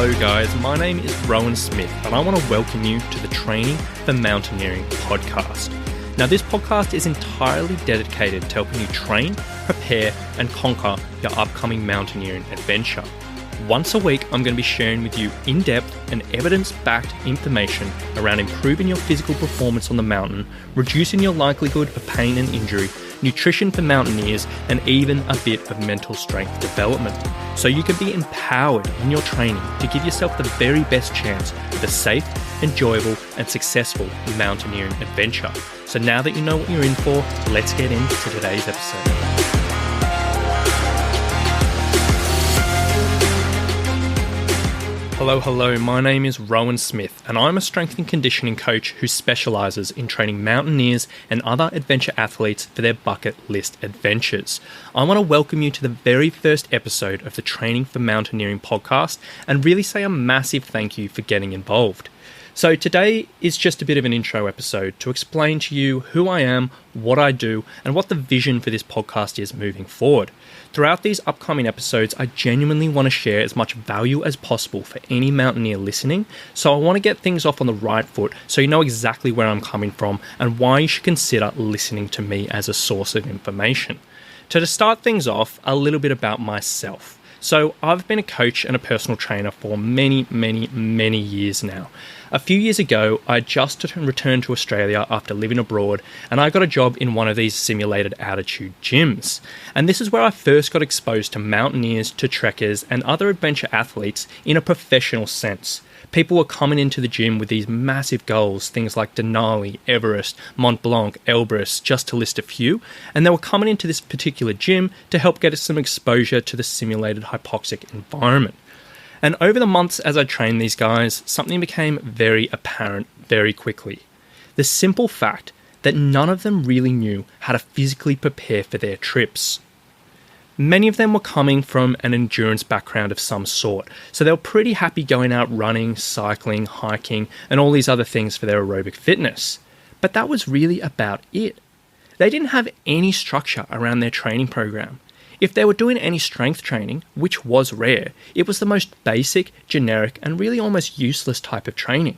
Hello guys, my name is Rowan Smith and I want to welcome you to the Training For Mountaineering Podcast. Now this podcast is entirely dedicated to helping you train, prepare and conquer your upcoming mountaineering adventure. Once a week, I'm going to be sharing with you in-depth and evidence-backed information around improving your physical performance on the mountain, reducing your likelihood of pain and injury, nutrition for mountaineers, and even a bit of mental strength development, so you can be empowered in your training to give yourself the very best chance of a safe, enjoyable, and successful mountaineering adventure. So now that you know what you're in for, let's get into today's episode. Hello, my name is Rowan Smith and I'm a strength and conditioning coach who specialises in training mountaineers and other adventure athletes for their bucket list adventures. I want to welcome you to the very first episode of the Training for Mountaineering podcast and really say a massive thank you for getting involved. So today is just a bit of an intro episode to explain to you who I am, what I do, and what the vision for this podcast is moving forward. Throughout these upcoming episodes, I genuinely want to share as much value as possible for any mountaineer listening, so I want to get things off on the right foot so you know exactly where I'm coming from and why you should consider listening to me as a source of information. To start things off, a little bit about myself. So I've been a coach and a personal trainer for many years now. A few years ago, I just returned to Australia after living abroad, and I got a job in one of these simulated altitude gyms. And this is where I first got exposed to mountaineers, to trekkers, and other adventure athletes in a professional sense. People were coming into the gym with these massive goals, things like Denali, Everest, Mont Blanc, Elbrus, just to list a few, and they were coming into this particular gym to help get us some exposure to the simulated hypoxic environment. And over the months as I trained these guys, something became very apparent very quickly. The simple fact that none of them really knew how to physically prepare for their trips. Many of them were coming from an endurance background of some sort, so they were pretty happy going out running, cycling, hiking, and all these other things for their aerobic fitness. But that was really about it. They didn't have any structure around their training program. If they were doing any strength training, which was rare, it was the most basic, generic, and really almost useless type of training.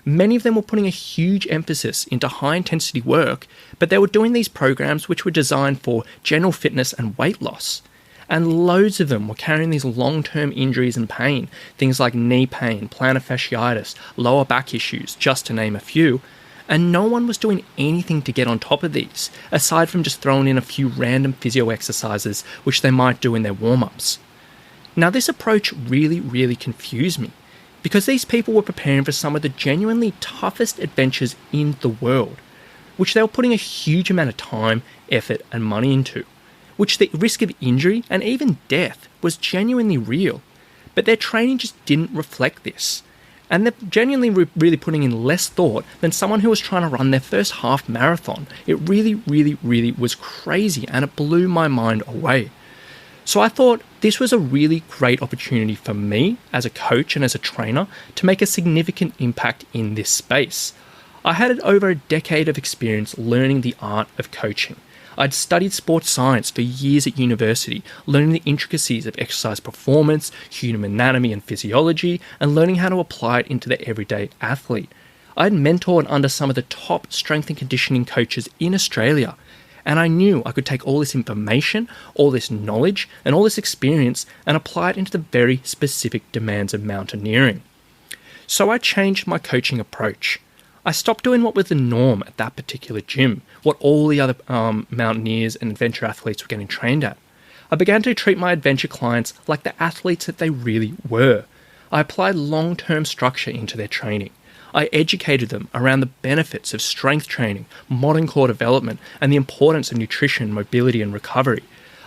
Many of them were putting a huge emphasis into high-intensity work, but they were doing these programs which were designed for general fitness and weight loss. And loads of them were carrying these long-term injuries and pain, things like knee pain, plantar fasciitis, lower back issues, just to name a few. And no one was doing anything to get on top of these, aside from just throwing in a few random physio exercises which they might do in their warm-ups. Now this approach really confused me, because these people were preparing for some of the genuinely toughest adventures in the world, which they were putting a huge amount of time, effort and money into, which the risk of injury and even death was genuinely real, but their training just didn't reflect this. And they're genuinely really putting in less thought than someone who was trying to run their first half marathon. It really was crazy, and it blew my mind away. So I thought this was a really great opportunity for me as a coach and as a trainer to make a significant impact in this space. I had over a decade of experience learning the art of coaching. I'd studied sports science for years at university, learning the intricacies of exercise performance, human anatomy and physiology, and learning how to apply it into the everyday athlete. I had mentored under some of the top strength and conditioning coaches in Australia, and I knew I could take all this information, all this knowledge, and all this experience and apply it into the very specific demands of mountaineering. So I changed my coaching approach. I stopped doing what was the norm at that particular gym, what all the other mountaineers and adventure athletes were getting trained at. I began to treat my adventure clients like the athletes that they really were. I applied long-term structure into their training. I educated them around the benefits of strength training, modern core development, and the importance of nutrition, mobility, and recovery.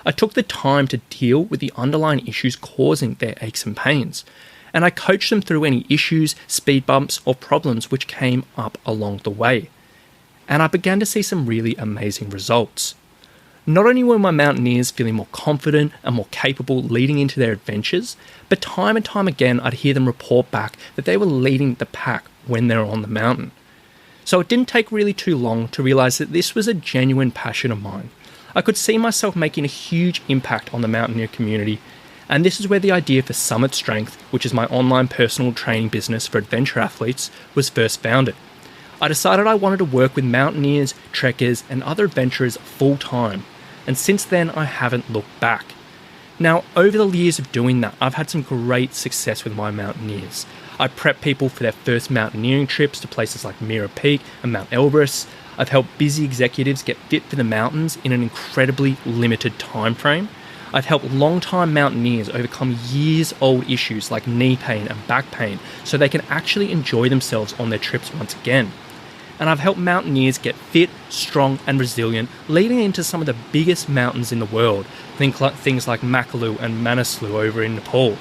I took the time to deal with the underlying issues causing their aches and pains. And I coached them through any issues, speed bumps, or problems which came up along the way. And I began to see some really amazing results. Not only were my mountaineers feeling more confident and more capable leading into their adventures, but time and time again I'd hear them report back that they were leading the pack when they were on the mountain. So it didn't take really too long to realize that this was a genuine passion of mine. I could see myself making a huge impact on the mountaineer community, And this is where the idea for Summit Strength, which is my online personal training business for adventure athletes, was first founded. I decided I wanted to work with mountaineers, trekkers, and other adventurers full time, and since then I haven't looked back. Now, over the years of doing that, I've had some great success with my mountaineers. I prep people for their first mountaineering trips to places like Mira Peak and Mount Elbrus. I've helped busy executives get fit for the mountains in an incredibly limited time frame. I've helped long-time mountaineers overcome years-old issues like knee pain and back pain so they can actually enjoy themselves on their trips once again. And I've helped mountaineers get fit, strong and resilient, leading into some of the biggest mountains in the world, things like Makalu and Manaslu over in Nepal.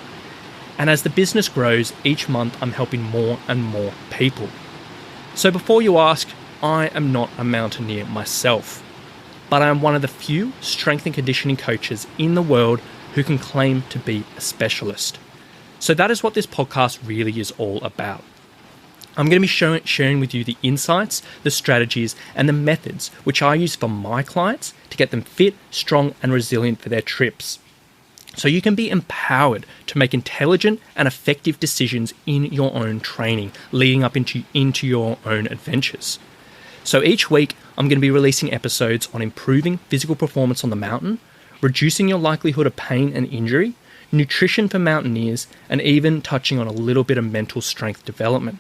And as the business grows, each month I'm helping more and more people. So before you ask, I am not a mountaineer myself, but I am one of the few strength and conditioning coaches in the world who can claim to be a specialist. So that is what this podcast really is all about. I'm going to be sharing with you the insights, the strategies, and the methods which I use for my clients to get them fit, strong, and resilient for their trips. So you can be empowered to make intelligent and effective decisions in your own training, leading up into your own adventures. So each week, I'm going to be releasing episodes on improving physical performance on the mountain, reducing your likelihood of pain and injury, nutrition for mountaineers, and even touching on a little bit of mental strength development.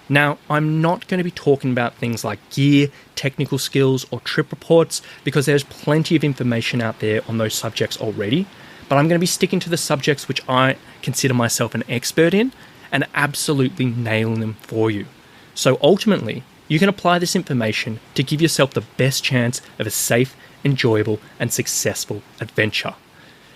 Now, I'm not going to be talking about things like gear, technical skills, or trip reports because there's plenty of information out there on those subjects already, but I'm going to be sticking to the subjects which I consider myself an expert in and absolutely nailing them for you. So ultimately, you can apply this information to give yourself the best chance of a safe, enjoyable, and successful adventure.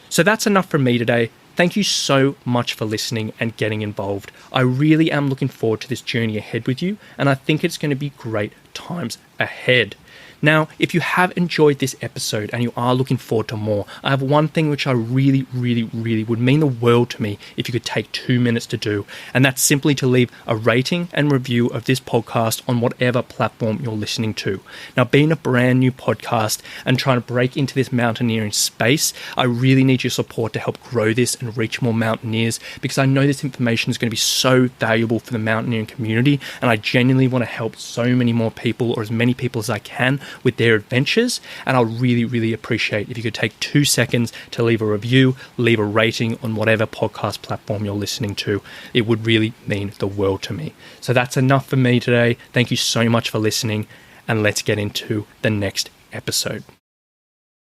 So that's enough from me today. Thank you so much for listening and getting involved. I really am looking forward to this journey ahead with you, and I think it's going to be great times ahead. Now, if you have enjoyed this episode and you are looking forward to more, I have one thing which I really would mean the world to me if you could take 2 minutes to do, and that's simply to leave a rating and review of this podcast on whatever platform you're listening to. Now, being a brand new podcast and trying to break into this mountaineering space, I really need your support to help grow this and reach more mountaineers because I know this information is going to be so valuable for the mountaineering community, and I genuinely want to help so many more people, or as many people as I can, with their adventures, and I'll really appreciate if you could take 2 seconds to leave a review, leave a rating on whatever podcast platform you're listening to. It would really mean the world to me. So that's enough for me today. Thank you so much for listening, and let's get into the next episode.